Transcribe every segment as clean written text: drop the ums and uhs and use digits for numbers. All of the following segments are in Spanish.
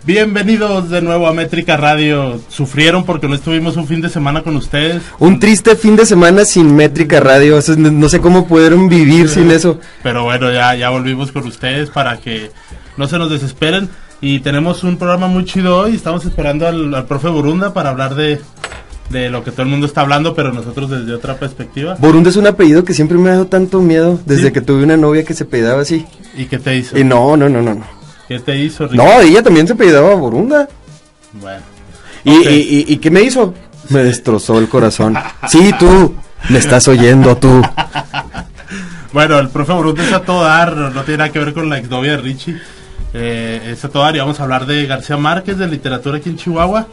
Bienvenidos de nuevo a Métrica Radio. ¿Sufrieron porque no estuvimos un fin de semana con ustedes? Un triste fin de semana sin Métrica Radio. No sé cómo pudieron vivir sin eso. Pero bueno, ya volvimos con ustedes para que no se nos desesperen. Y tenemos un programa muy chido hoy. Estamos esperando al profe Borunda para hablar de lo que todo el mundo está hablando, pero nosotros desde otra perspectiva. Borunda es un apellido que siempre me ha dado tanto miedo, desde que tuve una novia que se apellidaba así. ¿Y qué te hizo? Y no. ¿Qué te hizo, Ricardo? No, ella también se apellidaba Borunda. Bueno. ¿Y qué me hizo? Me destrozó el corazón. Sí, tú, me estás oyendo, tú. Bueno, el profe Borunda es a todo dar, no tiene nada que ver con la exnovia de Richie. Es a todo dar y vamos a hablar de García Márquez, de literatura aquí en Chihuahua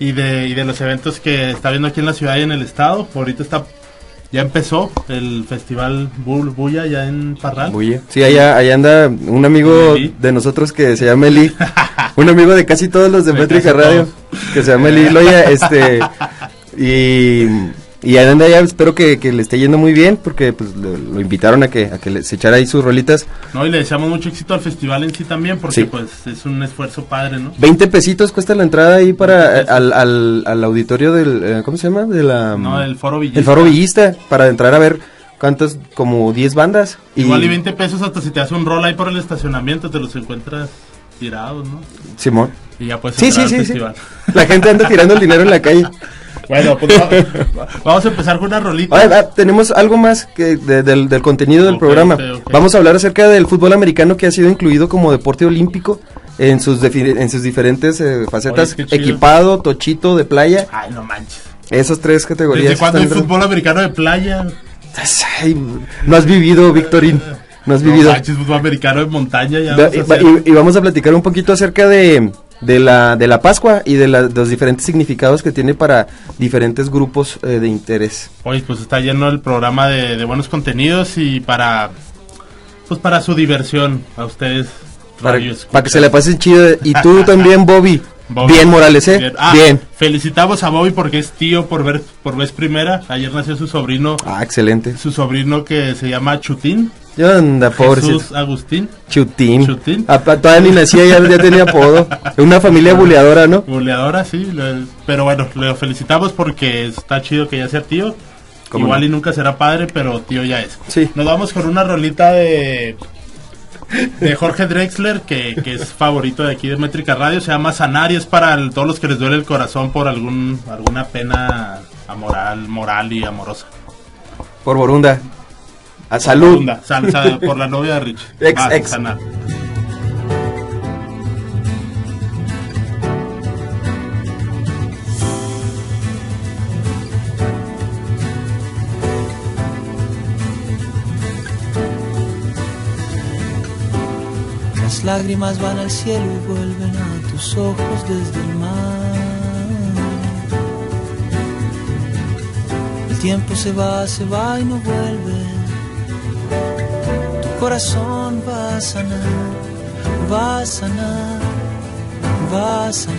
y de los eventos que está viendo aquí en la ciudad y en el estado. Ahorita ya empezó el festival Bulla ya en Parral. Bulla. Sí, allá anda un amigo de nosotros que se llama Eli. Un amigo de casi todos los de Métrica Radio que se llama Eli Loya, y anda allá. Espero que le esté yendo muy bien, porque pues lo invitaron a que se echara ahí sus rolitas. No, y le deseamos mucho éxito al festival en sí también, porque sí, pues es un esfuerzo padre, ¿no? 20 pesitos cuesta la entrada ahí para al auditorio del, ¿cómo se llama? El Foro Villista. El Foro Villista, para entrar a ver cuántas, como 10 bandas. Igual y 20 pesos hasta si te hace un rol ahí por el estacionamiento, te los encuentras tirados, ¿no? Simón. Y ya puedes entrar al festival. La gente anda tirando el dinero en la calle. Bueno, pues vamos a empezar con una rolita. Tenemos algo más que del contenido del programa. Okay. Vamos a hablar acerca del fútbol americano, que ha sido incluido como deporte olímpico en sus diferentes facetas. Oye, equipado, tochito, de playa. Ay, no manches. Esas 3 categorías. ¿Desde cuándo hay fútbol americano de playa? Ay, no has vivido, Victorín. No has vivido. Manches, fútbol americano de montaña. Y vamos a platicar un poquito acerca de la Pascua y de los diferentes significados que tiene para diferentes grupos de interés. Oye, pues está lleno el programa de buenos contenidos y para su diversión a ustedes. Para que se le pasen chido. Y tú también, Bobby. Bien, Morales, ¿eh? Bien. Felicitamos a Bobby porque es tío por vez primera. Ayer nació su sobrino. Excelente. Su sobrino que se llama Chutín. Anda, pobre Jesús Agustín. Chutín. Todavía ni nacía, ya tenía apodo. Una familia buleadora, ¿no? Buleadora, sí. Pero bueno, le felicitamos porque está chido que ya sea tío. Igual no? Y nunca será padre, pero tío ya es. Sí. Nos vamos con una rolita de Jorge Drexler, que es favorito de aquí de Métrica Radio. Se llama Sanar y es para todos los que les duele el corazón por alguna pena moral y amorosa. Por Borunda. A salud. Por la novia de Rich. Sanar. Las lágrimas van al cielo y vuelven a tus ojos desde el mar. El tiempo se va y no vuelve. Tu corazón va a sanar, va a sanar, va a sanar.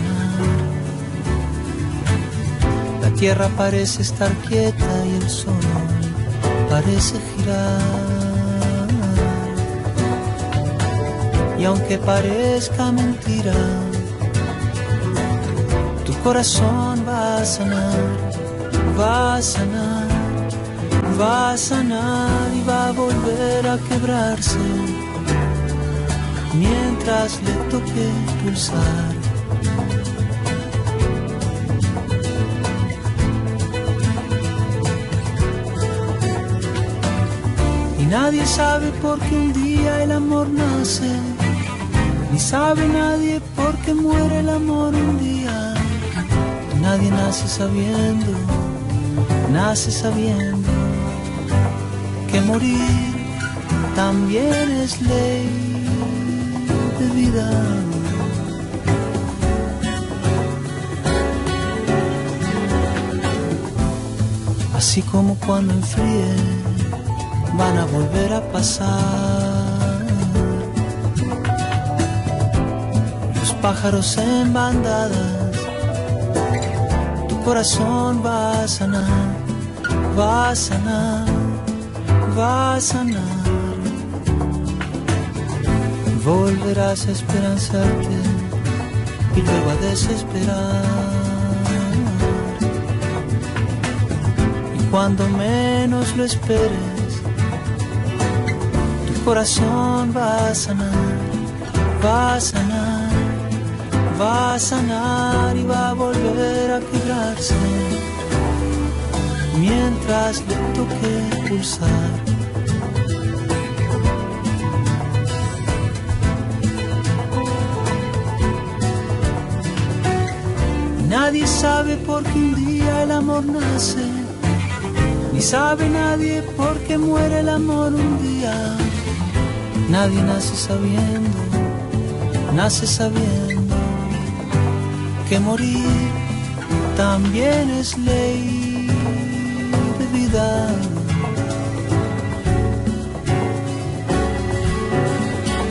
La tierra parece estar quieta y el sol parece girar. Y aunque parezca mentira, tu corazón va a sanar, va a sanar, va a sanar y va a volver a quebrarse mientras le toque pulsar. Y nadie sabe por qué un día el amor nace, ni sabe nadie por qué muere el amor un día. Nadie nace sabiendo que morir también es ley de vida. Así como cuando enfríe van a volver a pasar los pájaros en bandadas. Tu corazón va a sanar, va a sanar, va a sanar. Volverás a esperanzarte y luego a desesperar. Y cuando menos lo esperes, tu corazón va a sanar, va a sanar, va a sanar y va a volver a quebrarse mientras le toque pulsar. Nadie sabe por qué un día el amor nace, ni sabe nadie por qué muere el amor un día. Nadie nace sabiendo que morir también es ley de vida.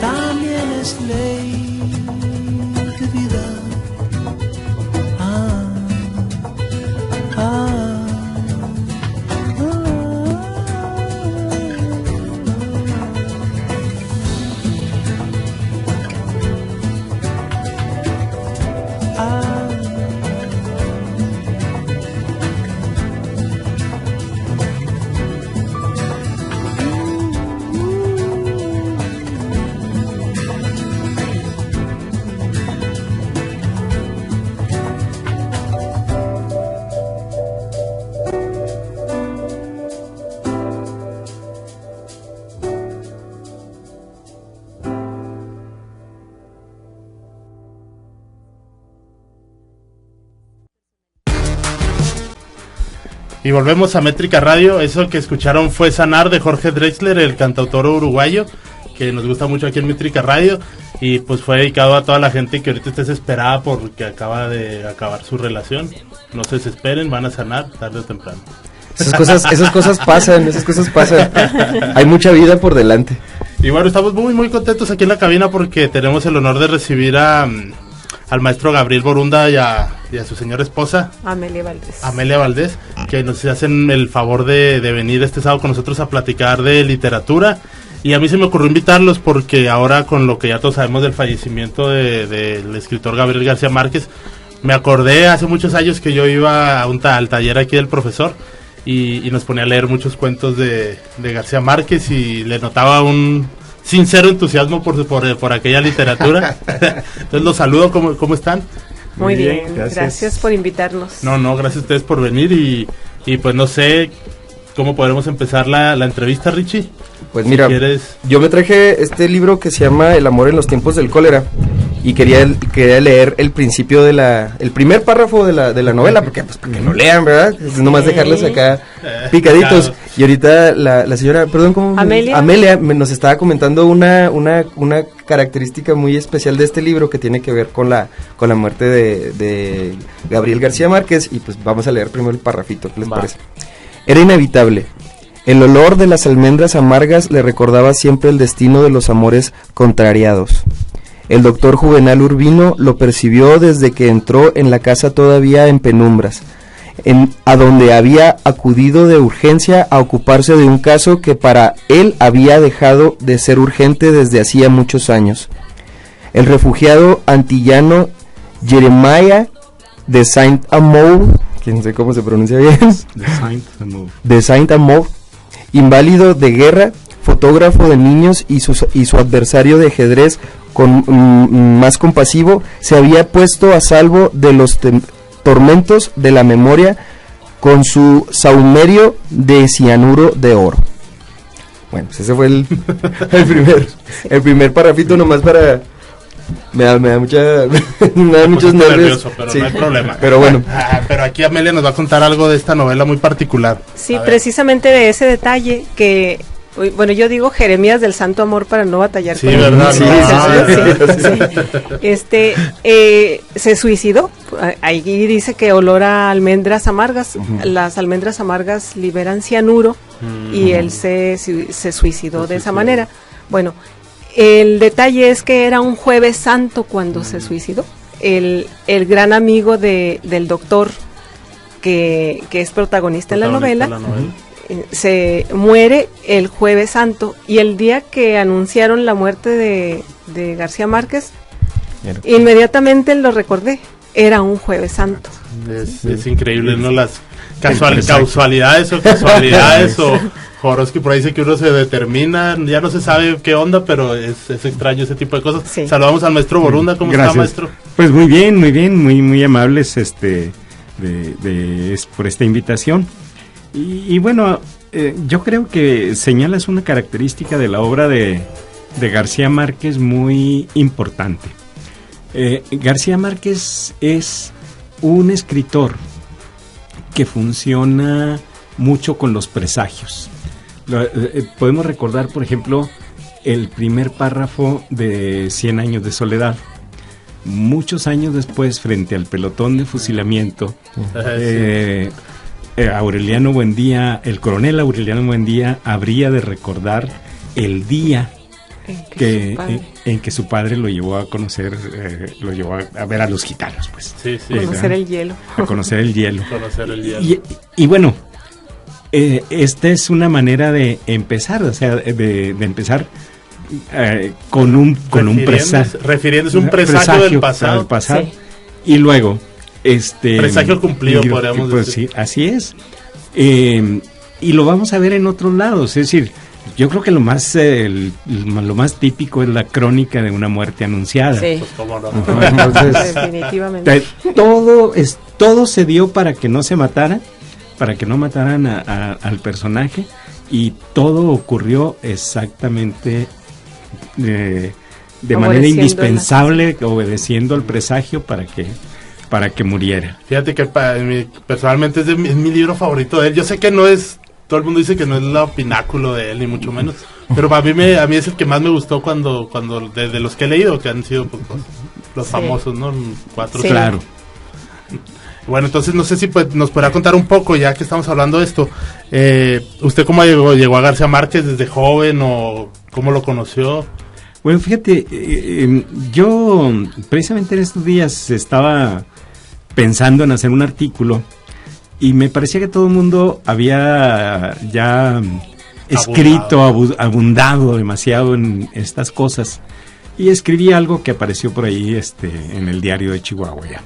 También es ley de vida. Y volvemos a Métrica Radio. Eso que escucharon fue Sanar de Jorge Drexler, el cantautor uruguayo, que nos gusta mucho aquí en Métrica Radio. Y pues fue dedicado a toda la gente que ahorita está desesperada porque acaba de acabar su relación. No se desesperen, van a sanar tarde o temprano. Esas cosas pasan. Hay mucha vida por delante. Y bueno, estamos muy contentos aquí en la cabina porque tenemos el honor de recibir al maestro Gabriel Borunda y a su señora esposa Amelia Valdés, que nos hacen el favor de venir este sábado con nosotros a platicar de literatura. Y a mí se me ocurrió invitarlos porque ahora, con lo que ya todos sabemos del fallecimiento del escritor Gabriel García Márquez, me acordé hace muchos años que yo iba al taller aquí del profesor y nos ponía a leer muchos cuentos de García Márquez y le notaba un sincero entusiasmo por aquella literatura. Entonces los saludo. ¿Cómo están? Muy bien, gracias por invitarnos. No, gracias a ustedes por venir y pues no sé cómo podremos empezar la entrevista, Richie. Pues mira, yo me traje este libro que se llama El amor en los tiempos del cólera y quería leer el principio el primer párrafo de la novela, porque pues para que lo lean, ¿verdad? Es nomás dejarles acá picaditos. Claro. Y ahorita la señora, perdón, ¿cómo? Amelia nos estaba comentando una característica muy especial de este libro que tiene que ver con la muerte de Gabriel García Márquez, y pues vamos a leer primero el parrafito, ¿qué les parece? Era inevitable. El olor de las almendras amargas le recordaba siempre el destino de los amores contrariados. El doctor Juvenal Urbino lo percibió desde que entró en la casa todavía en penumbras, a donde había acudido de urgencia a ocuparse de un caso que para él había dejado de ser urgente desde hacía muchos años. El refugiado antillano Jeremiah de Saint-Amour, que no sé cómo se pronuncia bien, de Saint-Amour, inválido de guerra, fotógrafo de niños y su adversario de ajedrez más compasivo, se había puesto a salvo de los tormentos de la memoria con su saumerio de cianuro de oro. Bueno, pues ese fue el primer parrafito, nomás para... Me da muchos nervios, nervioso, pero sí, no hay problema. Pero bueno. Pero aquí Amelia nos va a contar algo de esta novela muy particular. Sí, precisamente de ese detalle que, bueno, yo digo Jeremías del Santo Amor para no batallar con él. ¿Verdad? Sí. Se suicidó. Ahí dice que olor a almendras amargas. Las almendras amargas liberan cianuro y él se suicidó de esa manera. Bueno, el detalle es que era un Jueves Santo cuando se suicidó. El gran amigo del doctor que es protagonista en la novela, se muere el Jueves Santo, y el día que anunciaron la muerte de García Márquez Inmediatamente lo recordé, era un Jueves Santo. Es increíble, ¿no? Las casualidades o Joroski por ahí dice que uno se determina, ya no se sabe qué onda, pero es extraño ese tipo de cosas. Sí. Saludamos al maestro Borunda, ¿cómo está, maestro? Pues muy bien, muy amables por esta invitación. Y bueno, yo creo que señalas una característica de la obra de García Márquez muy importante. García Márquez es un escritor que funciona mucho con los presagios. Podemos recordar, por ejemplo, el primer párrafo de 100 años de soledad. Muchos años después, frente al pelotón de fusilamiento, Aureliano Buendía, el coronel Aureliano Buendía, habría de recordar el día en que su padre lo llevó a conocer, lo llevó a ver a los gitanos, pues. Conocer el hielo. A conocer el hielo. Y bueno, esta es una manera de empezar, o sea, de empezar con un presagio. Refiriéndose a un presagio del pasado. Sí. Y luego, presagio cumplido, podríamos decir. Sí, así es. Y lo vamos a ver en otros lados, es decir, yo creo que lo más típico es la crónica de una muerte anunciada. Sí. Pues cómo no. Entonces, definitivamente. Todo se dio para que no se matara, para que no mataran al personaje, y todo ocurrió exactamente de manera indispensable, obedeciendo al presagio para que muriera. Fíjate que personalmente es mi libro favorito de él. Yo sé que no es, todo el mundo dice que no es el pináculo de él, ni mucho menos, pero a mí es el que más me gustó cuando de los que he leído, que han sido pues, los famosos, ¿no? 4. Sí. Claro. Bueno, entonces no sé si nos podrá contar un poco, ya que estamos hablando de esto. ¿Usted cómo llegó a García Márquez desde joven o cómo lo conoció? Bueno, fíjate, yo precisamente en estos días estaba pensando en hacer un artículo y me parecía que todo el mundo había ya escrito, abundado demasiado en estas cosas, y escribí algo que apareció por ahí en el diario de Chihuahua ya.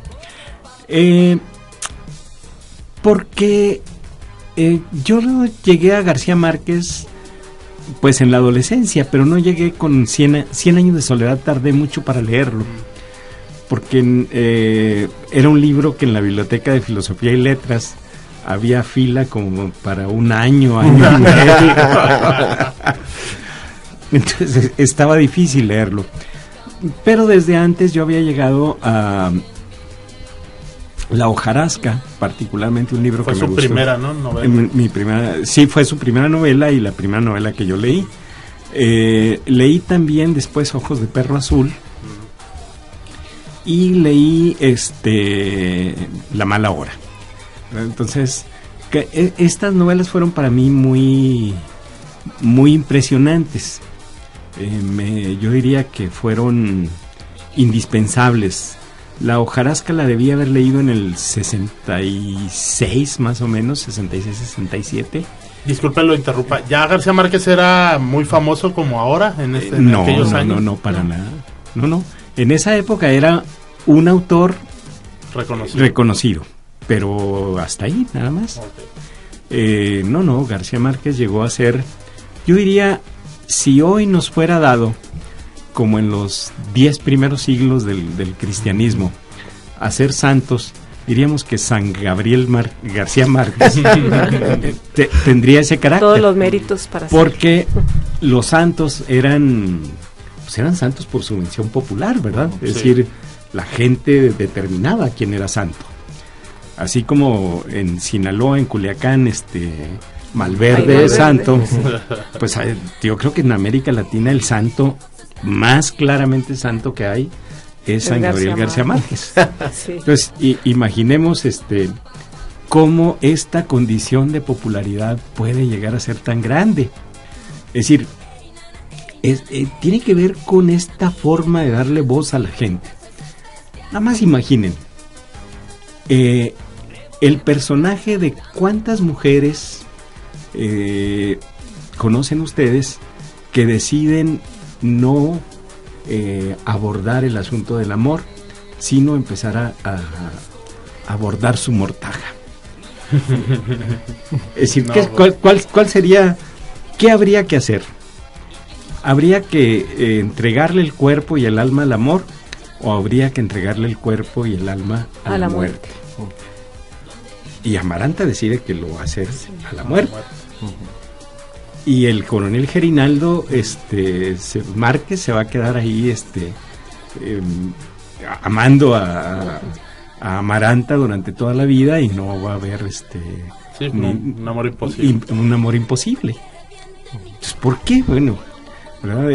Porque yo llegué a García Márquez pues en la adolescencia, pero no llegué con 100 años de soledad, tardé mucho para leerlo, porque era un libro que en la Biblioteca de Filosofía y Letras había fila como para un año y medio. Entonces estaba difícil leerlo, pero desde antes yo había llegado a La hojarasca, particularmente un libro que me gustó. Fue su primera, ¿no? Novela. Sí, fue su primera novela y la primera novela que yo leí. Leí también después Ojos de Perro Azul. Y leí La Mala Hora. Entonces, estas novelas fueron para mí muy, muy impresionantes. Yo diría que fueron indispensables. La hojarasca la debía haber leído en el 66, más o menos, 66, 67. Disculpe, lo interrumpa. ¿Ya García Márquez era muy famoso como ahora en aquellos años? No, para nada. No. En esa época era un autor reconocido, pero hasta ahí, nada más. Okay. García Márquez llegó a ser, yo diría, si hoy nos fuera dado, como en los 10 primeros siglos del cristianismo, a ser santos, diríamos que San Gabriel García Márquez tendría ese carácter. Todos los méritos para porque los santos eran santos por su mención popular, ¿verdad? Sí. Es decir, la gente determinaba quién era santo. Así como en Sinaloa, en Culiacán, Malverde es santo, pues yo creo que en América Latina el santo más claramente santo que hay es San Gabriel García Márquez. Sí. Entonces, imaginemos cómo esta condición de popularidad puede llegar a ser tan grande. Es decir, tiene que ver con esta forma de darle voz a la gente. Nada más imaginen, el personaje de cuántas mujeres conocen ustedes que deciden no abordar el asunto del amor, sino empezar a abordar su mortaja. Es decir, ¿cuál sería, qué habría que hacer? ¿Habría que entregarle el cuerpo y el alma al amor, o habría que entregarle el cuerpo y el alma a la muerte? Y Amaranta decide que lo va a hacer a la muerte. Y el coronel Gerinaldo Márquez se va a quedar ahí amando a Amaranta durante toda la vida, y no va a haber un amor imposible. Un amor imposible. Entonces, ¿por qué? Bueno, ¿verdad?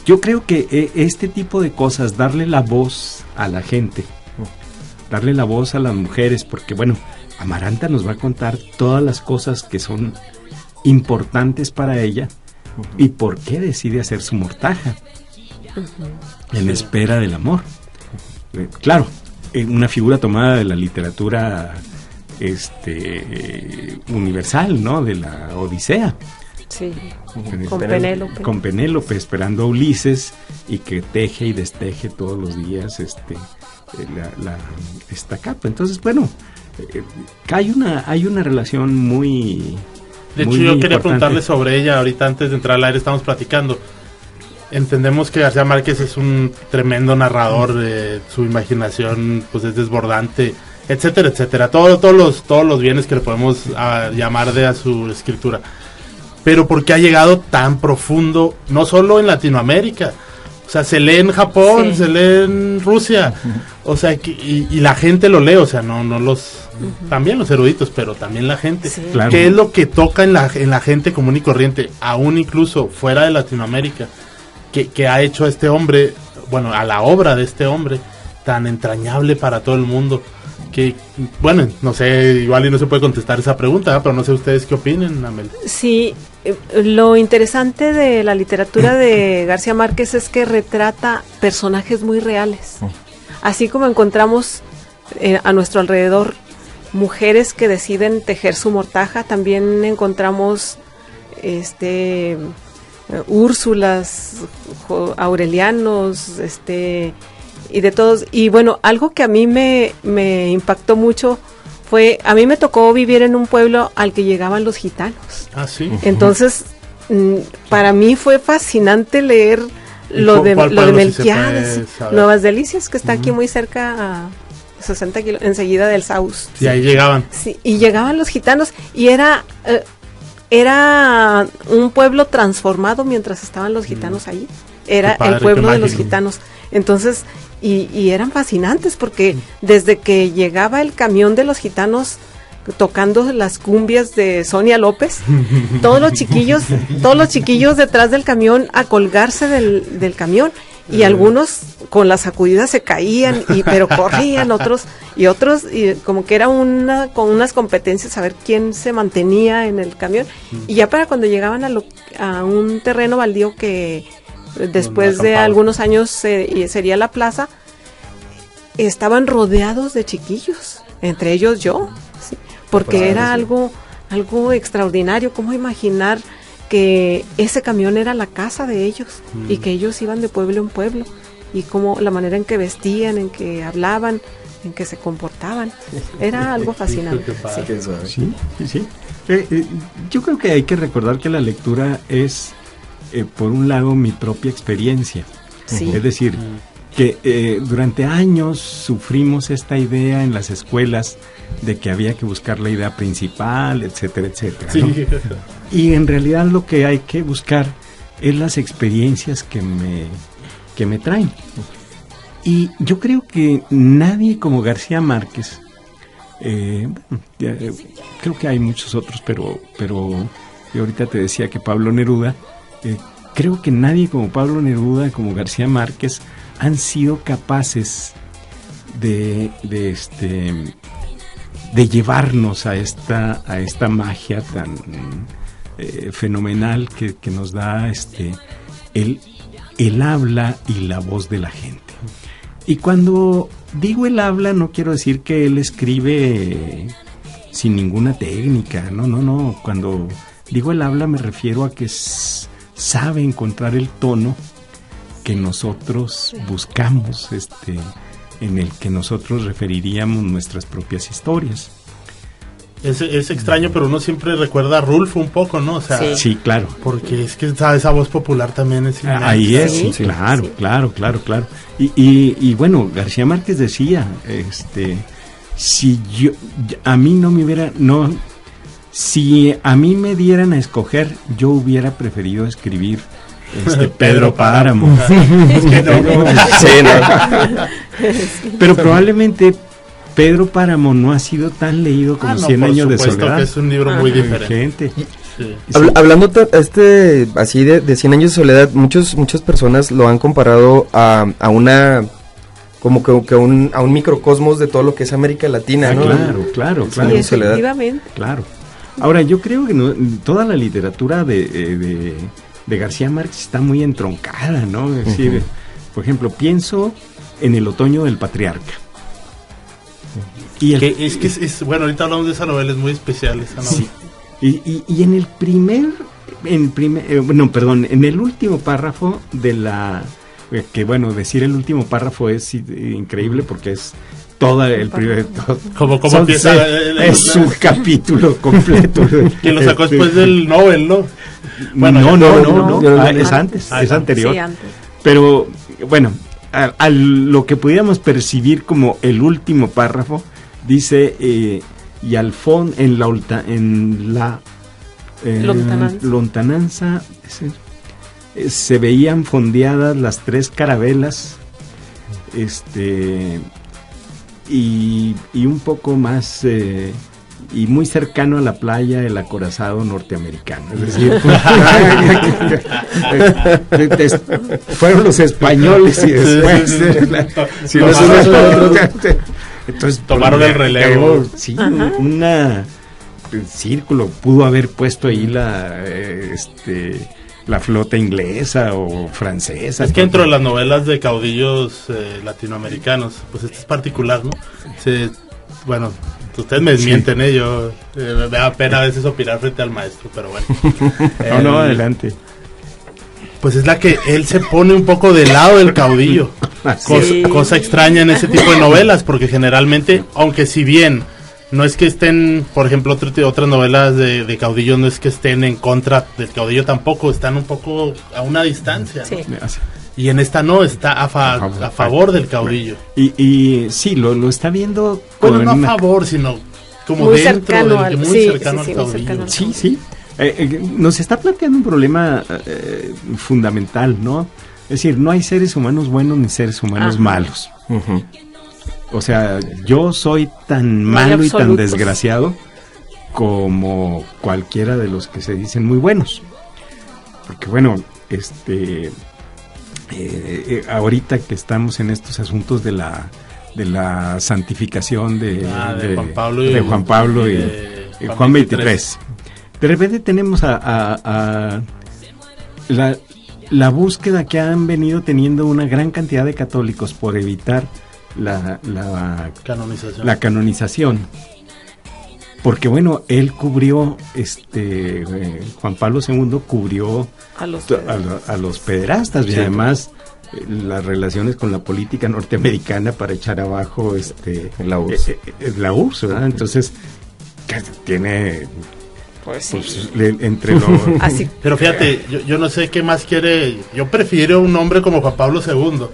Yo creo que este tipo de cosas, darle la voz a la gente, darle la voz a las mujeres, porque bueno, Amaranta nos va a contar todas las cosas que son importantes para ella y por qué decide hacer su mortaja en espera del amor. Claro, una figura tomada de la literatura universal, ¿no? De la Odisea. Sí, con Penélope. Con Penélope esperando a Ulises, y que teje y desteje todos los días esta capa. Entonces, bueno, hay una relación muy... De hecho, yo quería preguntarle sobre ella ahorita antes de entrar al aire. Estamos platicando. Entendemos que García Márquez es un tremendo narrador, su imaginación pues es desbordante, etcétera, etcétera. Todos los bienes que le podemos llamar a su escritura. Pero ¿por qué ha llegado tan profundo, no solo en Latinoamérica? O sea, se lee en Japón, sí, se lee en Rusia, o sea, y la gente lo lee, o sea, no los... También los eruditos, pero también la gente. Sí. Claro. ¿Qué es lo que toca en la gente común y corriente, aún incluso fuera de Latinoamérica, que ha hecho a este hombre, bueno, a la obra de este hombre, tan entrañable para todo el mundo? Que, bueno, no sé, igual y no se puede contestar esa pregunta, pero no sé ustedes qué opinen, Amel. Sí, lo interesante de la literatura de García Márquez es que retrata personajes muy reales. Así como encontramos a nuestro alrededor mujeres que deciden tejer su mortaja, también encontramos Úrsulas, Aurelianos, y de todos. Y bueno, algo que a mí me impactó mucho fue, a mí me tocó vivir en un pueblo al que llegaban los gitanos. Ah, sí. Entonces, para mí fue fascinante leer lo de Melquiades, Nuevas Delicias, que está aquí muy cerca, a 60 kilómetros, enseguida del Saus. Sí, ahí llegaban. Sí, y llegaban los gitanos, y era un pueblo transformado mientras estaban los gitanos ahí. Era padre, el pueblo de los gitanos. Entonces, y eran fascinantes, porque desde que llegaba el camión de los gitanos tocando las cumbias de Sonia López, todos los chiquillos detrás del camión a colgarse del camión, y algunos con las sacudidas se caían, pero corrían, otros y como que era con unas competencias a ver quién se mantenía en el camión, y ya para cuando llegaban a un terreno baldío que después de algunos años sería la plaza, estaban rodeados de chiquillos, entre ellos yo, ¿sí? Porque era algo extraordinario. ¿Cómo imaginar que ese camión era la casa de ellos y que ellos iban de pueblo en pueblo, y cómo la manera en que vestían, en que hablaban, en que se comportaban? Era algo fascinante. Sí. Yo creo que hay que recordar que la lectura es, por un lado, mi propia experiencia. Sí. Es decir, que durante años sufrimos esta idea en las escuelas de que había que buscar la idea principal, etcétera, etcétera, ¿no? Sí. Y en realidad lo que hay que buscar es las experiencias que me traen. Y yo creo que nadie como García Márquez, creo que hay muchos otros, pero yo ahorita te decía que Pablo Neruda, creo que nadie como Pablo Neruda, como García Márquez, han sido capaces de llevarnos a esta magia tan fenomenal que nos da el habla y la voz de la gente. Y cuando digo el habla, no quiero decir que él escribe sin ninguna técnica, no. Cuando digo el habla me refiero a que sabe encontrar el tono que nosotros buscamos, en el que nosotros referiríamos nuestras propias historias. Es extraño, pero uno siempre recuerda a Rulfo un poco, ¿no? O sea, sí, claro. Porque es que esa voz popular también es inmensa. Ahí es, sí, claro. Y bueno, García Márquez decía, si a mí me dieran a escoger, yo hubiera preferido escribir Pedro Páramo. Pero probablemente Pedro Páramo no ha sido tan leído como 100 años de soledad. Que es un libro muy diferente. Sí. Hablando así de 100 años de soledad, muchas personas lo han comparado a una como que a un microcosmos de todo lo que es América Latina, ¿no? Claro. Sí, efectivamente. Claro. Ahora, yo creo que toda la literatura de García Márquez está muy entroncada, ¿no? Es decir, por ejemplo, pienso en El otoño del patriarca. Bueno, ahorita hablamos de esa novela, es muy especial esa novela. Sí. Y en el último párrafo de la... que bueno, decir el último párrafo es increíble porque es todo el primer... ¿Cómo empieza? Es un capítulo completo. Que lo sacó después del Nobel, ¿no? Bueno, no, es antes, es anterior. Sí, antes. Pero, bueno, a lo que pudiéramos percibir como el último párrafo, dice, y al fondo, en la lontananza, se veían fondeadas las 3 carabelas, y un poco más, y muy cercano a la playa, el acorazado norteamericano. Es decir, fueron los españoles y después entonces tomaron el relevo. Sí, un círculo pudo haber puesto ahí la flota inglesa o francesa. Es que dentro de las novelas de caudillos latinoamericanos, pues este es particular, ¿no? Bueno, ustedes me desmienten, yo me da pena a veces opinar frente al maestro, pero bueno. No, adelante. Pues es la que él se pone un poco del lado del caudillo. Cosa extraña en ese tipo de novelas, porque generalmente, aunque si bien no es que estén, por ejemplo, otras novelas de caudillo, no es que estén en contra del caudillo tampoco, están un poco a una distancia, ¿no? Y en esta no, está a favor del caudillo. Y sí, lo está viendo... Bueno, no a favor, sino como muy dentro, muy cercano al caudillo. Sí. Nos está planteando un problema fundamental, ¿no? Es decir, no hay seres humanos buenos ni seres humanos malos. Uh-huh. O sea, yo soy tan malo y tan desgraciado como cualquiera de los que se dicen muy buenos. Porque bueno, ahorita que estamos en estos asuntos de la santificación de Juan Pablo y Juan 23. De repente tenemos a la búsqueda que han venido teniendo una gran cantidad de católicos por evitar la canonización. Porque bueno, él cubrió, Juan Pablo II cubrió a los pederastas, y además las relaciones con la política norteamericana para echar abajo la URSS, ¿verdad? Entonces tiene... Pues entre los... Así. Pero fíjate, yo no sé qué más quiere. Yo prefiero un hombre como Juan Pablo II,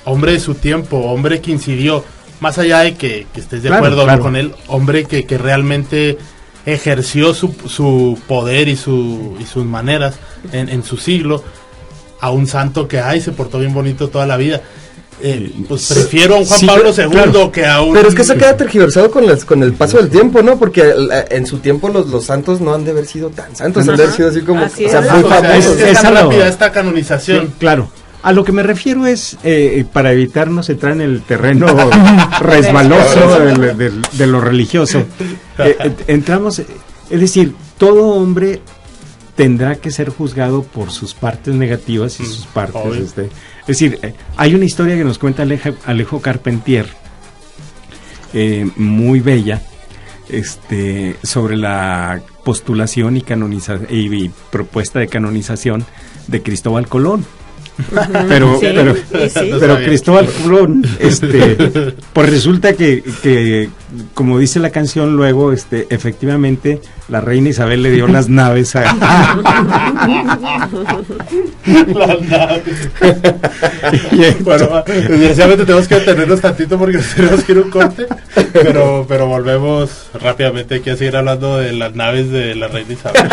hombre de su tiempo, hombre que incidió, más allá de que estés de acuerdo con él, hombre que realmente ejerció su poder y sus maneras en su siglo, a un santo que se portó bien bonito toda la vida. Pues prefiero a un Juan Pablo II que a un... Pero es que eso queda tergiversado con el paso del tiempo, ¿no? Porque en su tiempo los santos no han de haber sido tan santos, han de haber sido así como... Así muy famosos. Es tan rápida esta canonización. Sí, claro. A lo que me refiero es, para evitarnos entrar en el terreno resbaloso de lo religioso, entramos, es decir, todo hombre tendrá que ser juzgado por sus partes negativas y sus partes... Es decir, hay una historia que nos cuenta Alejo Carpentier, muy bella, sobre la postulación y propuesta de canonización de Cristóbal Colón. Pero No Cristóbal Colón, pues resulta que como dice la canción luego, efectivamente la reina Isabel le dio las naves a las naves. Bueno, desgraciadamente tenemos que detenernos tantito porque tenemos que ir a un corte, pero volvemos rápidamente aquí a seguir hablando de las naves de la reina Isabel.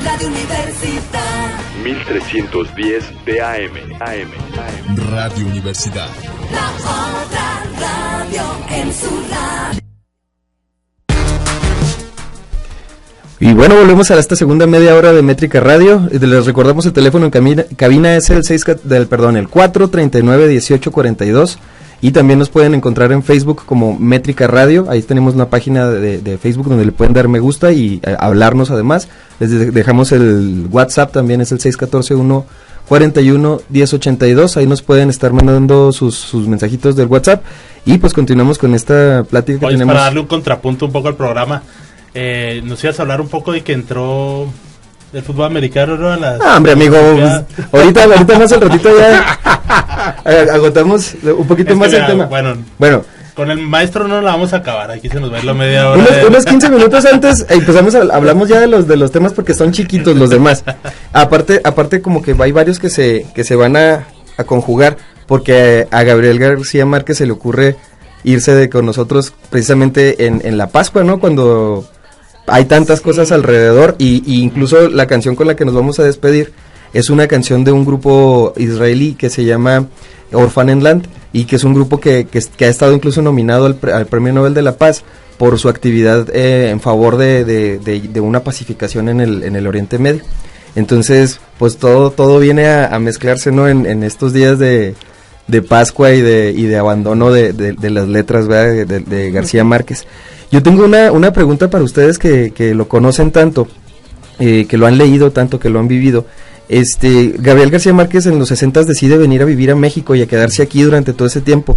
Radio Universidad 1310 de AM. Radio Universidad. La otra radio en su radio. Y bueno, volvemos a esta segunda media hora de Métrica Radio. Les recordamos el teléfono en cabina es el 439-1842. Y también nos pueden encontrar en Facebook como Métrica Radio. Ahí tenemos una página de Facebook donde le pueden dar me gusta y hablarnos además. Les dejamos el WhatsApp, también es el 614-141-1082. Ahí nos pueden estar mandando sus mensajitos del WhatsApp. Y pues continuamos con esta plática que tenemos. Para darle un contrapunto un poco al programa, nos ibas a hablar un poco de que entró del fútbol americano, ¿no? Hombre, amigo, pues, ahorita más al ratito ya agotamos un poquito más el tema. Bueno, con el maestro no la vamos a acabar, aquí se nos va a ir la media hora. Unos 15 minutos antes hablamos ya de los temas porque son chiquitos los demás. Aparte como que hay varios que se van a conjugar, porque a Gabriel García Márquez se le ocurre irse con nosotros precisamente en la Pascua, ¿no? Cuando hay tantas cosas alrededor y incluso la canción con la que nos vamos a despedir es una canción de un grupo israelí que se llama Orphanenland y que es un grupo que ha estado incluso nominado al Premio Nobel de la Paz por su actividad en favor de una pacificación en el Oriente Medio. Entonces, pues todo viene a mezclarse, ¿no? En estos días de Pascua y de abandono de las letras, ¿verdad? de García Márquez. Yo tengo una pregunta para ustedes que lo conocen tanto, que lo han leído tanto, que lo han vivido. Gabriel García Márquez en los 60s decide venir a vivir a México y a quedarse aquí durante todo ese tiempo.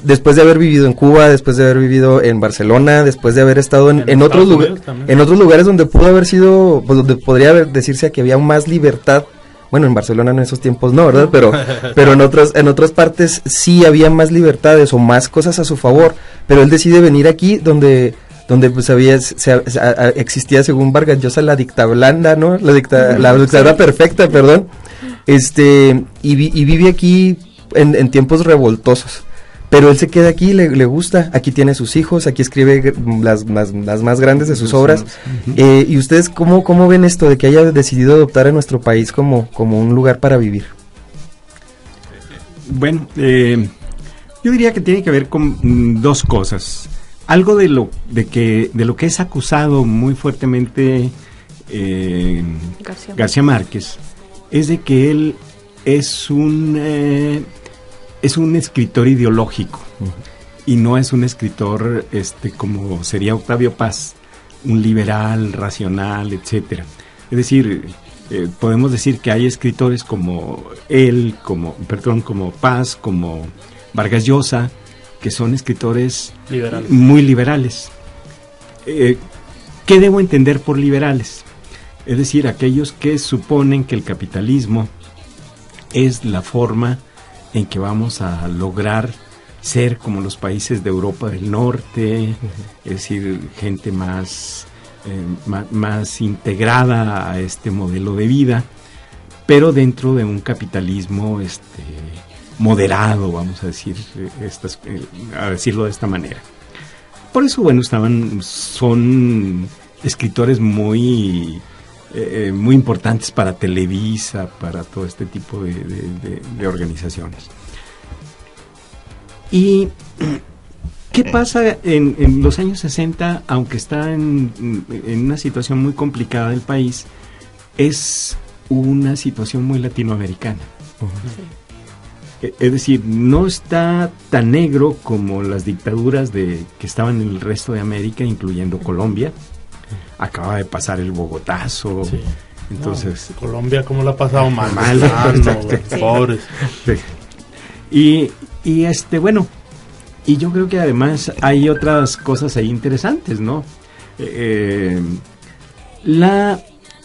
Después de haber vivido en Cuba, después de haber vivido en Barcelona, después de haber estado en otros lugares donde pudo haber sido, pues, donde podría decirse que había más libertad. Bueno, en Barcelona en esos tiempos no, ¿verdad? Pero en otras partes sí había más libertades o más cosas a su favor. Pero él decide venir aquí donde pues existía, según Vargas Llosa, la dictablanda, ¿no? La dictadura perfecta, perdón. Y vive aquí en tiempos revoltosos. Pero él se queda aquí, le gusta, aquí tiene sus hijos, aquí escribe las más grandes de sus obras. ¿Y ustedes cómo ven esto de que haya decidido adoptar a nuestro país como un lugar para vivir? Bueno, yo diría que tiene que ver con dos cosas. Algo de lo que es acusado muy fuertemente García Márquez es de que él es un escritor ideológico y no es un escritor como sería Octavio Paz, un liberal, racional, etcétera. Es decir, podemos decir que hay escritores como él, como Paz, como Vargas Llosa, que son escritores muy liberales. ¿Qué debo entender por liberales? Es decir, aquellos que suponen que el capitalismo es la forma en que vamos a lograr ser como los países de Europa del Norte, es decir, gente más integrada a este modelo de vida, pero dentro de un capitalismo moderado, vamos a decir, a decirlo de esta manera. Por eso, bueno, son escritores muy importantes para Televisa, para todo este tipo de organizaciones. ¿Y qué pasa en los años 60, aunque está en una situación muy complicada del país? Es una situación muy latinoamericana. Uh-huh. Es decir, no está tan negro como las dictaduras que estaban en el resto de América, incluyendo Colombia. Acaba de pasar el Bogotazo. Sí. Entonces, no, Colombia, ¿cómo lo ha pasado mal? Pobres. Sí. Y bueno, y yo creo que además hay otras cosas ahí interesantes, ¿no? La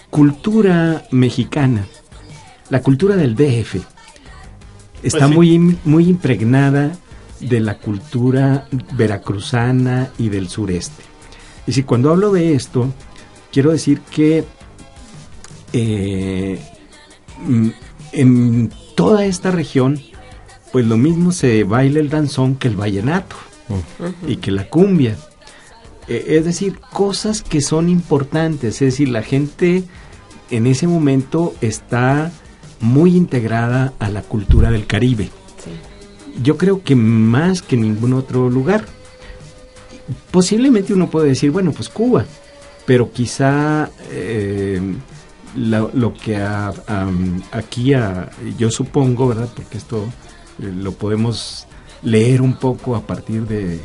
cultura mexicana, la cultura del DF, está sí. muy impregnada de la cultura veracruzana y del sureste. Y si cuando hablo de esto, quiero decir que en toda esta región, pues lo mismo se baila el danzón que el vallenato y que la cumbia. Es decir, cosas que son importantes. Es decir, la gente en ese momento está muy integrada a la cultura del Caribe. Sí. Yo creo que más que en ningún otro lugar. Posiblemente uno puede decir, bueno, pues Cuba, pero quizá lo que aquí yo supongo, ¿verdad? Porque esto lo podemos leer un poco a partir de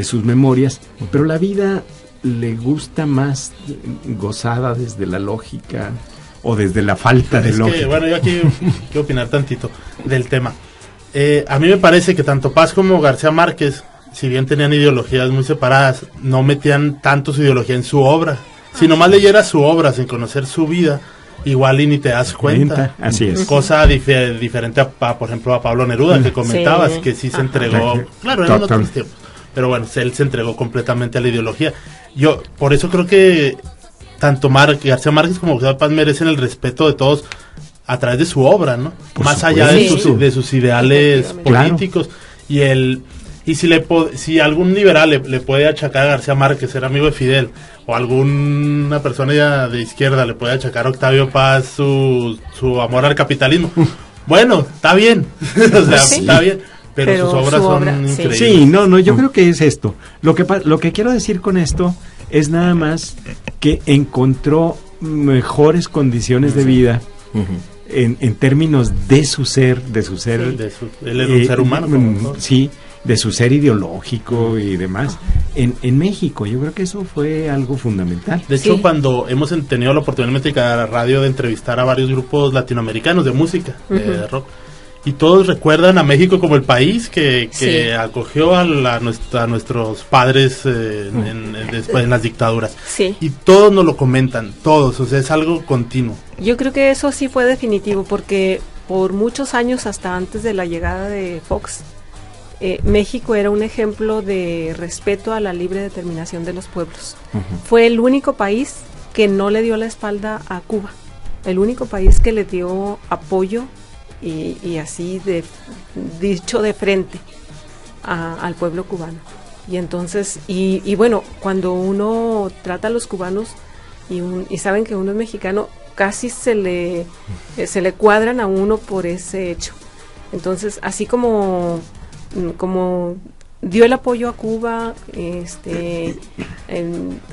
sus memorias, pero la vida le gusta más gozada desde la lógica o desde la falta de lógica. Bueno, yo aquí quiero opinar tantito del tema. A mí me parece que tanto Paz como García Márquez, si bien tenían ideologías muy separadas, no metían tanto su ideología en su obra. Si nomás leyeras su obra sin conocer su vida, igual y ni te das cuenta. Así es. Cosa diferente por ejemplo, a Pablo Neruda, que comentabas, sí, que sí se entregó. Claro, eran otros tiempos. Pero bueno, él se entregó completamente a la ideología. Yo, por eso creo que tanto García Márquez como Octavio Paz merecen el respeto de todos a través de su obra, ¿no? Más allá de sus ideales políticos. Claro. Y si algún liberal le puede achacar a García Márquez ser amigo de Fidel, o alguna persona de izquierda le puede achacar a Octavio Paz su amor al capitalismo, bueno, está bien. O sea, está bien. Pero sus obras son increíbles. Sí, yo creo que es esto. Lo que quiero decir con esto es nada más que encontró mejores condiciones de vida en términos de su ser. Él era un ser humano. Sí, de su ser ideológico y demás. En México, yo creo que eso fue algo fundamental. De hecho, cuando hemos tenido la oportunidad en la radio de entrevistar a varios grupos latinoamericanos de música, de rock, y todos recuerdan a México como el país que acogió a nuestros padres después en las dictaduras. Sí. Y todos nos lo comentan, todos, o sea, es algo continuo. Yo creo que eso sí fue definitivo, porque por muchos años, hasta antes de la llegada de Fox, México era un ejemplo de respeto a la libre determinación de los pueblos. Fue el único país que no le dio la espalda a Cuba, el único país que le dio apoyo y así dicho de frente al pueblo cubano. Y entonces, y bueno, cuando uno trata a los cubanos y saben que uno es mexicano, casi se le cuadran a uno por ese hecho. Entonces, así como dio el apoyo a Cuba,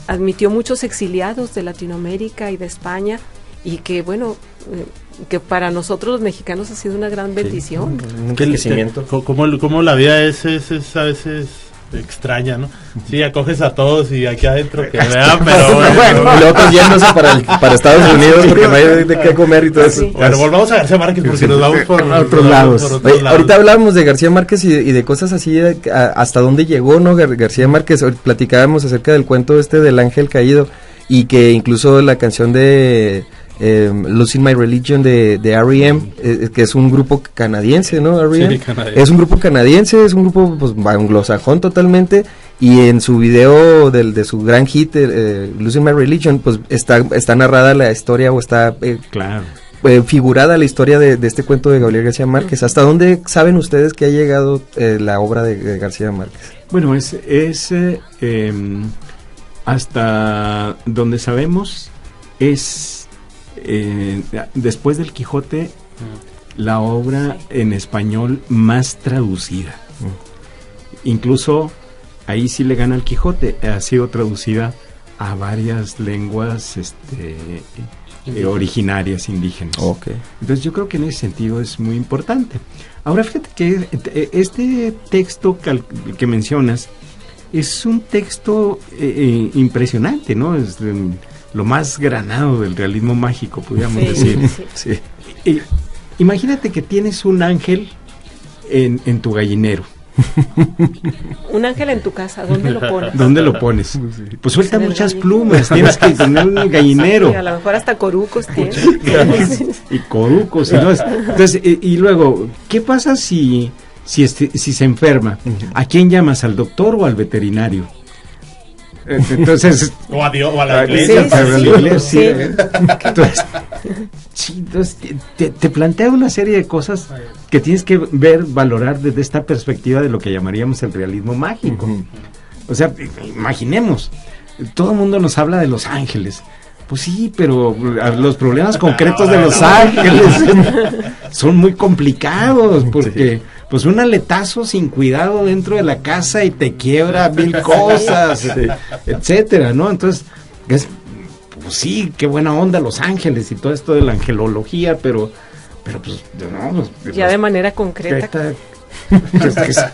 admitió muchos exiliados de Latinoamérica y de España, y que bueno, que para nosotros los mexicanos ha sido una gran bendición. Un crecimiento. Como la vida es a veces extraña, ¿no? Sí, acoges a todos y aquí adentro que vean, pero bueno. Y luego yéndose para Estados Unidos porque no hay de qué comer y todo eso. Bueno, volvamos a García Márquez porque nos vamos por otros lados. Ahorita hablábamos de García Márquez y de cosas así, hasta dónde llegó, ¿no? García Márquez, platicábamos acerca del cuento del ángel caído, y que incluso la canción de Losing My Religion de R.E.M., que es un grupo canadiense, ¿no? R.E.M. Sí, es un grupo canadiense, es un grupo pues anglosajón totalmente, y en su video de su gran hit, Losing My Religion, pues está narrada la historia, o está figurada la historia de este cuento de Gabriel García Márquez. ¿Hasta dónde saben ustedes que ha llegado la obra de García Márquez? Bueno, hasta donde sabemos es después del Quijote la obra en español más traducida. Incluso ahí sí le gana el Quijote, ha sido traducida a varias lenguas originarias, indígenas. Okay. Entonces yo creo que en ese sentido es muy importante. Ahora fíjate que este texto que mencionas es un texto impresionante, ¿no? Es lo más granado del realismo mágico, podríamos decir. Sí. Imagínate que tienes un ángel en tu gallinero. Un ángel en tu casa, ¿dónde lo pones? ¿Dónde lo pones? Pues suelta muchas plumas, tienes que tener un gallinero. Sí, a lo mejor hasta corucos tienes. Y corucos. Entonces, y luego, ¿qué pasa si se enferma? ¿A quién llamas? ¿Al doctor o al veterinario? Entonces, o a la iglesia. Entonces, te plantea una serie de cosas que tienes que valorar desde esta perspectiva de lo que llamaríamos el realismo mágico. O sea, imaginemos, todo el mundo nos habla de los ángeles. Pues sí, pero los problemas concretos de los ángeles son muy complicados, porque pues un aletazo sin cuidado dentro de la casa y te quiebra 1000 cosas, etcétera, ¿no? Entonces, pues sí, qué buena onda Los Ángeles y todo esto de la angelología, pero pues no, ya de manera concreta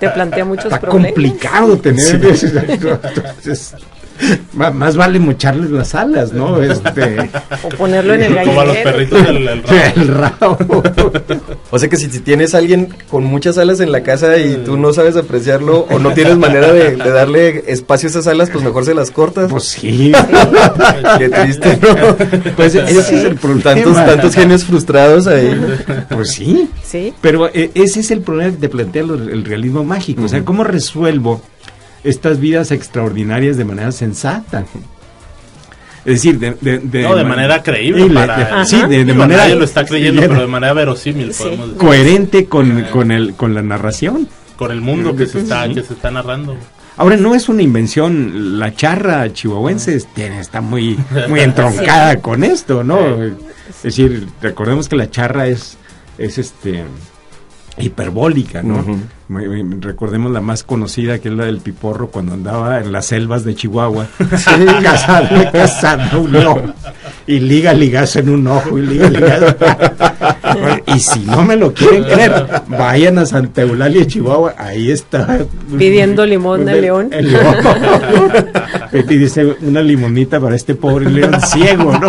te plantea muchos está problemas. Complicado tener entonces, más vale mocharles las alas, ¿no? O ponerlo en el gallinero. Como a los perritos el rabo. O sea que si tienes a alguien con muchas alas en la casa y tú no sabes apreciarlo o no tienes manera de darle espacio a esas alas, pues mejor se las cortas. Pues sí. Qué triste, ¿no? Pues ese es el problema. Tantos genios frustrados ahí. Pues sí. Sí. Pero ese es el problema que te plantea el realismo mágico. O sea, ¿cómo resuelvo estas vidas extraordinarias de manera sensata? Es decir, de manera creíble. De manera, nadie lo está creyendo, pero de manera verosímil, podemos decir. Coherente con la narración. Con el mundo que se está narrando. Ahora, no es una invención, la charra chihuahuense está muy entroncada con esto, ¿no? Es decir, recordemos que la charra es hiperbólica, ¿no? Recordemos la más conocida, que es la del Piporro, cuando andaba en las selvas de Chihuahua, cazando un lobo, y ligazo en un ojo, y ligazo. Y si no me lo quieren creer, vayan a Santa Eulalia, Chihuahua, ahí está. Pidiendo limón de león. El león. Y dice, una limonita para este pobre león ciego, ¿no?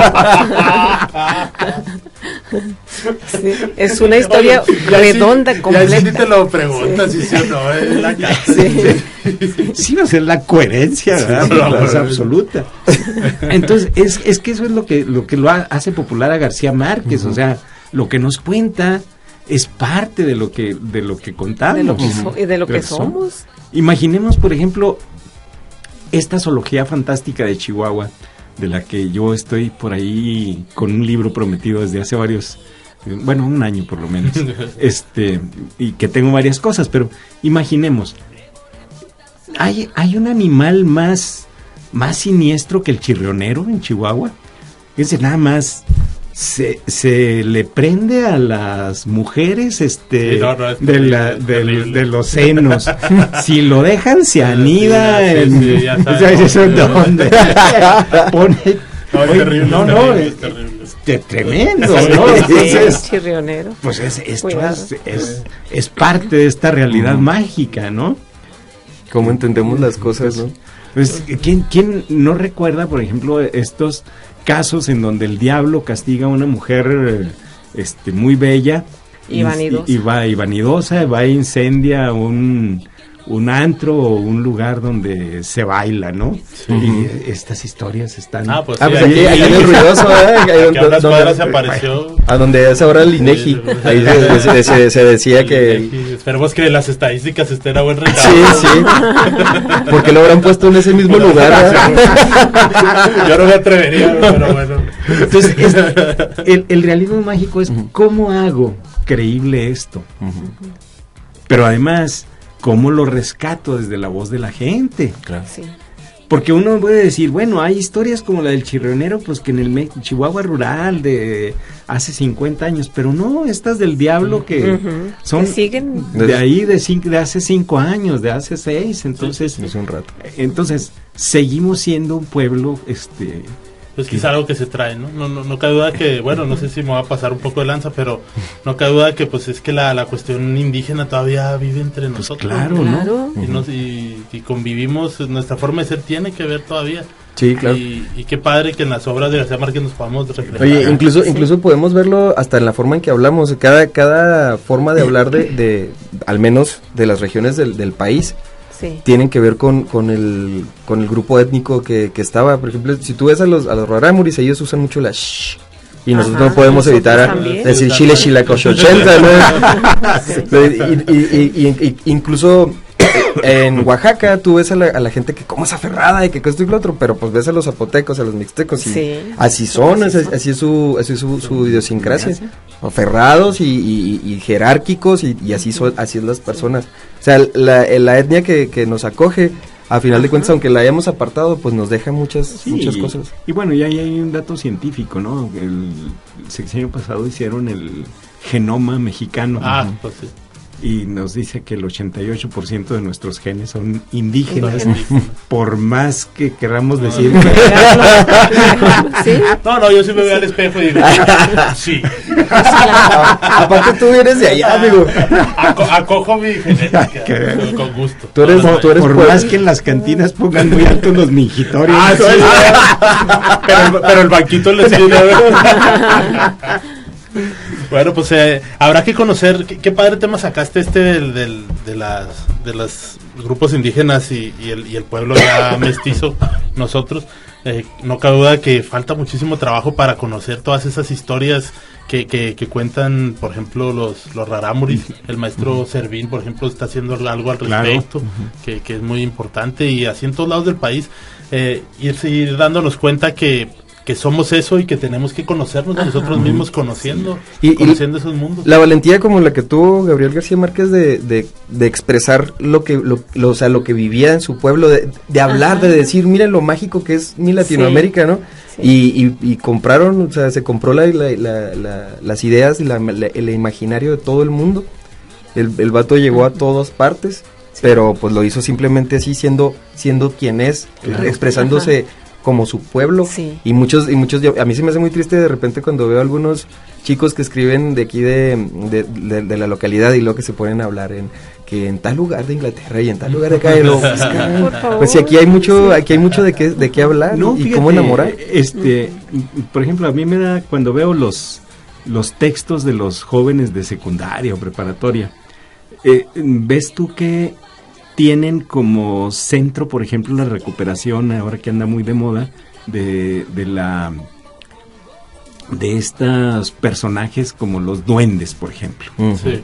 Sí, es una historia redonda, completa. Ya si te lo preguntas, si o no, es la Sí, va a ser la coherencia, ¿verdad? Es absoluta. Entonces, es que eso es lo que lo hace popular a García Márquez, o sea, lo que nos cuenta es parte de lo que contamos. De lo que somos. Imaginemos, por ejemplo, esta zoología fantástica de Chihuahua, de la que yo estoy por ahí con un libro prometido desde hace un año por lo menos, y que tengo varias cosas, pero imaginemos, hay un animal más siniestro que el chirrionero en Chihuahua. Es decir, nada más se le prende a las mujeres de los senos. Si lo dejan se anida ¿dónde? Tremendo, ¿no? Entonces, chirrionero. Pues esto es parte de esta realidad mágica, ¿no? ¿Cómo entendemos las cosas, no? Pues, ¿quién no recuerda, por ejemplo, estos casos en donde el diablo castiga a una mujer muy bella y vanidosa, va e incendia un antro o un lugar donde se baila, ¿no? Sí. Y estas historias están... pues aquí en el ruidoso, donde se apareció. A donde es ahora el INEGI. Ahí se decía que... Esperemos que las estadísticas estén a buen recaudo. Sí. Porque lo habrán puesto en ese mismo lugar. Yo no me atrevería, pero bueno. Entonces, el realismo mágico es ¿cómo hago creíble esto? Pero además, ¿cómo lo rescato desde la voz de la gente? Claro. Sí. Porque uno puede decir, bueno, hay historias como la del chirrionero, pues que en el Chihuahua rural de hace 50 años, pero no, estas del diablo que son que siguen de ahí de hace 5 años, de hace 6, entonces hace un rato. Entonces, seguimos siendo un pueblo pues que es algo que se trae, ¿no? No cabe duda que, bueno, no sé si me va a pasar un poco de lanza, pero no cabe duda que pues es que la cuestión indígena todavía vive entre nosotros. Claro, ¿no? Y convivimos, nuestra forma de ser tiene que ver todavía. Sí, claro. Y qué padre que en las obras de García Márquez nos podamos reflejar. Oye, incluso podemos verlo hasta en la forma en que hablamos. Cada forma de hablar de al menos de las regiones del país, sí, tienen que ver con el grupo étnico que estaba. Por ejemplo, si tú ves a los rarámuris, ellos usan mucho la shh. Y nosotros no podemos evitar decir chile chilacochochenta, ¿no? y incluso en Oaxaca tú ves a la gente que como es aferrada y que esto y lo otro, pero pues ves a los zapotecos, a los mixtecos y sí, así son, así es su idiosincrasia, aferrados y jerárquicos y así es las personas. O sea, la etnia que nos acoge, a final de cuentas, aunque la hayamos apartado, pues nos deja muchas cosas. Y bueno, ya hay un dato científico, ¿no? El sexenio pasado hicieron el genoma mexicano. Pues sí. Y nos dice que el 88% de nuestros genes son indígenas, por más que queramos decir que... ¿Sí? No, yo sí me veo al espejo y digo, sí. Aparte tú eres de allá, amigo. Acojo mi genética, con gusto. Tú eres por más que en las cantinas pongan muy altos los mingitorios. Pero el banquito les tiene. Bueno, pues habrá que conocer qué padre tema sacaste de los grupos indígenas y el pueblo ya mestizo, nosotros. No cabe duda que falta muchísimo trabajo para conocer todas esas historias que cuentan, por ejemplo, los rarámuris. El maestro Servín, por ejemplo, está haciendo algo al respecto, que es muy importante, y así en todos lados del país, ir dándonos cuenta que somos eso y que tenemos que conocernos a nosotros mismos, conociendo esos mundos. La valentía como la que tuvo Gabriel García Márquez de expresar lo que vivía en su pueblo, de hablar, de decir, miren lo mágico que es mi Latinoamérica, ¿no? Sí. Y compraron, o sea, se compró las ideas y el imaginario de todo el mundo. El vato llegó a todas partes, pero pues lo hizo simplemente así, siendo quien es, expresándose como su pueblo. Sí. Y muchos a mí se me hace muy triste de repente cuando veo a algunos chicos que escriben de aquí de la localidad y luego que se ponen a hablar que en tal lugar de Inglaterra y en tal lugar de acá, pues sí, aquí hay mucho de qué hablar, no, y fíjate, cómo enamorar. Por ejemplo, a mí me da, cuando veo los textos de los jóvenes de secundaria o preparatoria, ves tú que tienen como centro, por ejemplo, la recuperación, ahora que anda muy de moda, de estos personajes como los duendes, por ejemplo. Sí.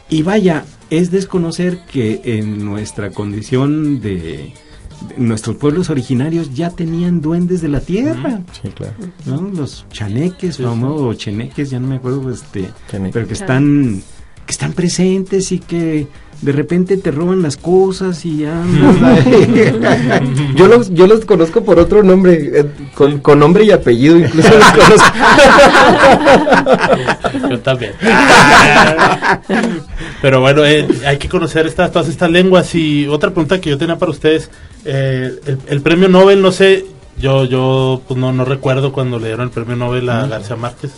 Y vaya, es desconocer que en nuestra condición de nuestros pueblos originarios ya tenían duendes de la tierra. Sí, claro. ¿No? Los chaneques, o cheneques, ya no me acuerdo, pero que están presentes y que de repente te roban las cosas y ya. Yo los conozco por otro nombre, con nombre y apellido, incluso los conozco. Yo también. Pero bueno, hay que conocer todas estas lenguas. Y otra pregunta que yo tenía para ustedes, el premio Nobel, no sé, yo pues no recuerdo cuando le dieron el premio Nobel a García Márquez.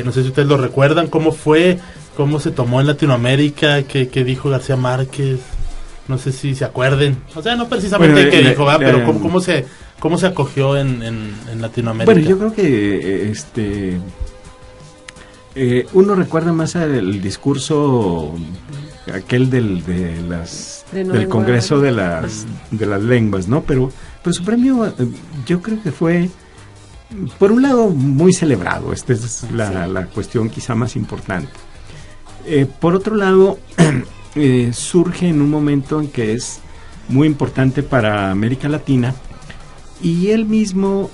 No sé si ustedes lo recuerdan, cómo fue, cómo se tomó en Latinoamérica, qué dijo García Márquez, no sé si se acuerden, o sea, no precisamente qué dijo, pero cómo se acogió en Latinoamérica. Bueno, yo creo que uno recuerda más el discurso aquel del Congreso de las Lenguas, ¿no? Pero su premio yo creo que fue, por un lado, muy celebrado. Esta es la cuestión quizá más importante. Por otro lado, surge en un momento en que es muy importante para América Latina, y él mismo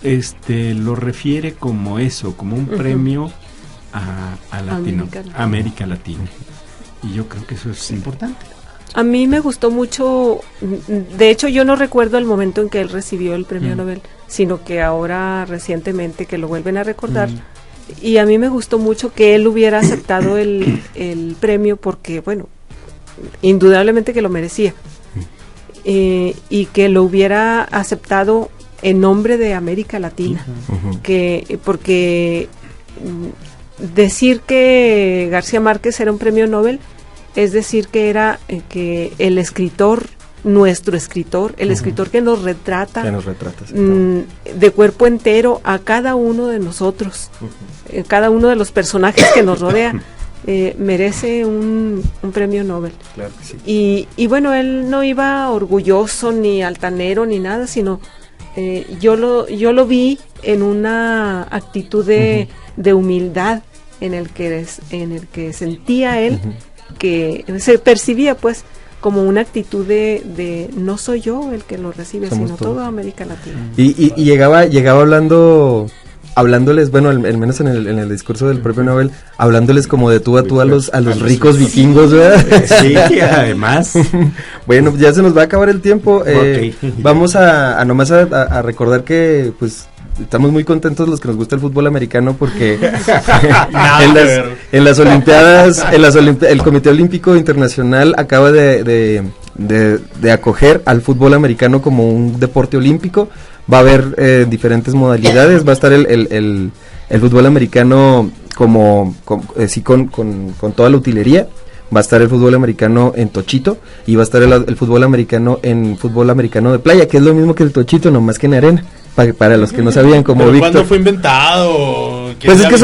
lo refiere como eso, como un premio a América Latina. Y yo creo que eso es importante. A mí me gustó mucho, de hecho yo no recuerdo el momento en que él recibió el premio Nobel, sino que ahora recientemente que lo vuelven a recordar, y a mí me gustó mucho que él hubiera aceptado el premio porque, bueno, indudablemente que lo merecía, y que lo hubiera aceptado en nombre de América Latina, porque decir que García Márquez era un premio Nobel es decir que era que el escritor nuestro escritor, el escritor que nos retrata, sí, de cuerpo entero a cada uno de nosotros, cada uno de los personajes que nos rodea. Merece un premio Nobel. Claro que sí. Y bueno, él no iba orgulloso ni altanero ni nada, sino yo lo vi en una actitud de humildad en el que sentía él que se percibía pues como una actitud de no soy yo el que lo recibe, somos sino toda América Latina. Y llegaba hablándoles, bueno, al menos en el discurso del propio Nobel, hablándoles como de tú a tú a los ricos vikingos, ¿verdad? Sí, además. Bueno, ya se nos va a acabar el tiempo. Vamos a nomás a recordar que, pues, estamos muy contentos los que nos gusta el fútbol americano porque en las Olimpiadas, el Comité Olímpico Internacional acaba de acoger al fútbol americano como un deporte olímpico. Va a haber diferentes modalidades, va a estar el fútbol americano con toda la utilería, va a estar el fútbol americano en tochito y va a estar el fútbol americano en fútbol americano de playa, que es lo mismo que el tochito, nomás que en arena, para los que no sabían, como ¿Pero Víctor. ¿Cuándo fue inventado? Pues es que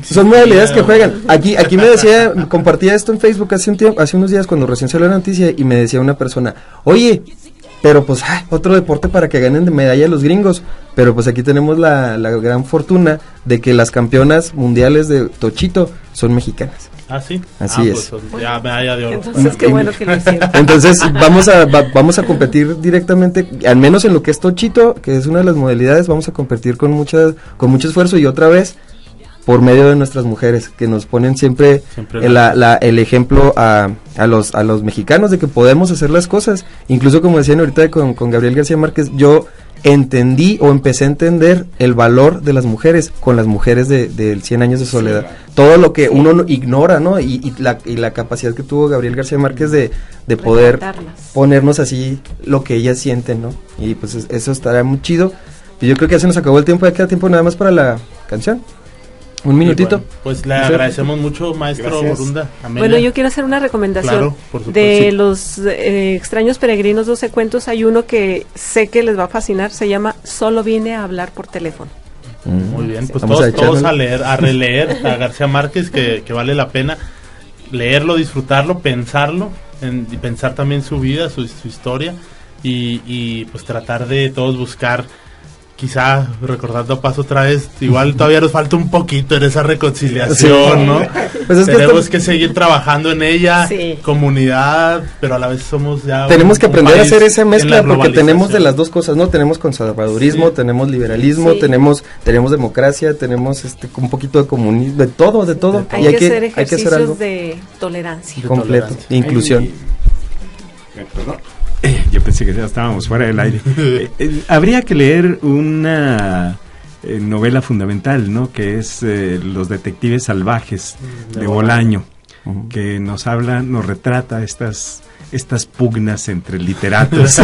son modalidades que juegan. Aquí me decía, compartía esto en Facebook hace unos días cuando recién salió la noticia y me decía una persona, oye, pero pues otro deporte para que ganen de medalla los gringos, pero pues aquí tenemos la gran fortuna de que las campeonas mundiales de tochito son mexicanas. ¿Ah, sí? Así es. Pues, ya medalla de oro. Entonces qué bueno que lo hicieron. Entonces vamos a competir directamente, al menos en lo que es tochito, que es una de las modalidades, vamos a competir con mucho esfuerzo y otra vez por medio de nuestras mujeres que nos ponen siempre el ejemplo a los mexicanos de que podemos hacer las cosas. Incluso como decían ahorita con Gabriel García Márquez, yo entendí o empecé a entender el valor de las mujeres con las mujeres del 100 años de soledad. Sí, todo lo que uno ignora, ¿no? Y la capacidad que tuvo Gabriel García Márquez de poder ponernos así lo que ellas sienten, ¿no? Y pues eso estará muy chido. Y yo creo que ya se nos acabó el tiempo, ya queda tiempo nada más para la canción. Un minutito. Bueno, pues le agradecemos mucho, maestro Borunda. Bueno, yo quiero hacer una recomendación de los extraños peregrinos 12 cuentos. Hay uno que sé que les va a fascinar, se llama Solo vine a hablar por teléfono. Muy bien, pues todos a releer a García Márquez, que vale la pena leerlo, disfrutarlo, pensarlo, y pensar también su vida, su historia, y pues tratar de todos buscar, quizá recordando a Paz otra vez, igual todavía nos falta un poquito en esa reconciliación, sí, ¿no? Pues tenemos que seguir trabajando en ella, sí, comunidad, pero a la vez somos ya tenemos que aprender a hacer esa mezcla porque tenemos de las dos cosas, ¿no? Tenemos conservadurismo, sí, tenemos liberalismo, sí, tenemos democracia, tenemos un poquito de comunismo, de todo. Hay que hacer ejercicios algo de tolerancia. Completo, inclusión. Yo pensé que ya estábamos fuera del aire. Habría que leer una novela fundamental, ¿no? Que es Los detectives salvajes de Bolaño, que nos retrata estas pugnas entre literatos.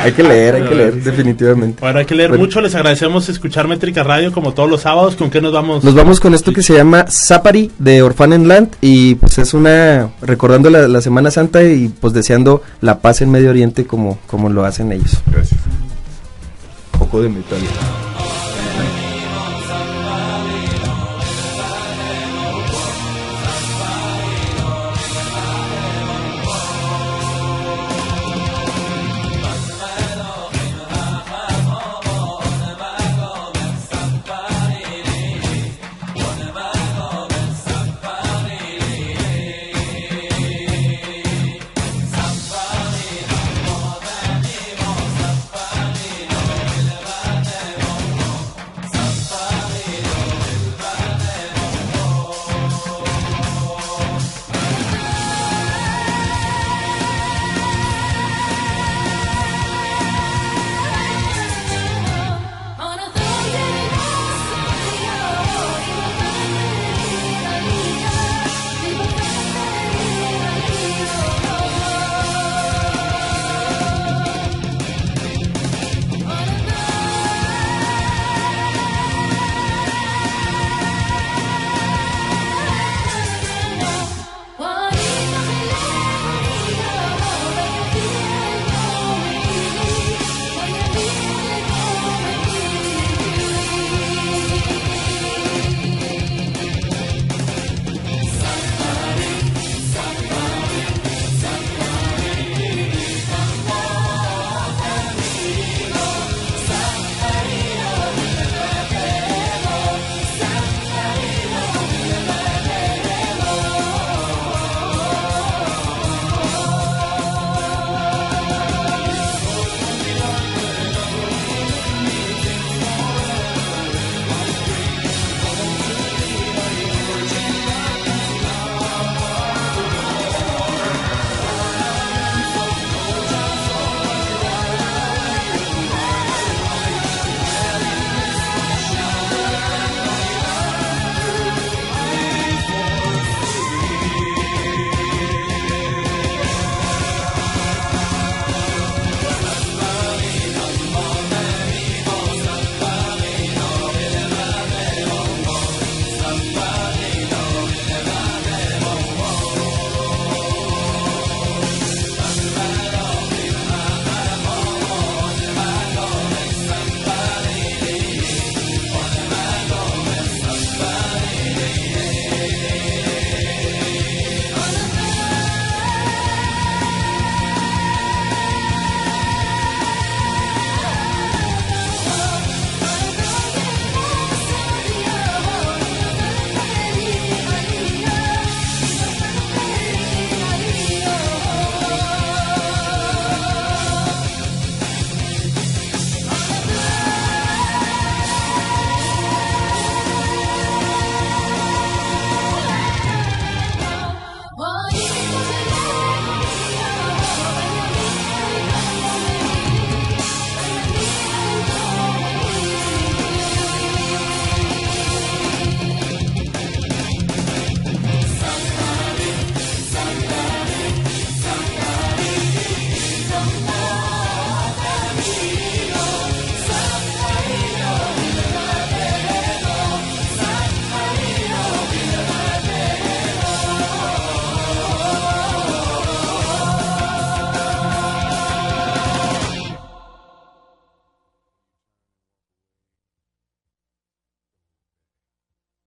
Hay que leer, definitivamente. Bueno, hay que leer mucho. Les agradecemos escuchar Métrica Radio como todos los sábados. ¿Con qué nos vamos? Nos vamos con esto que se llama Zapari de Orphanenland, y pues es recordando la Semana Santa y pues deseando la paz en Medio Oriente como lo hacen ellos. Gracias. Un poco de metal.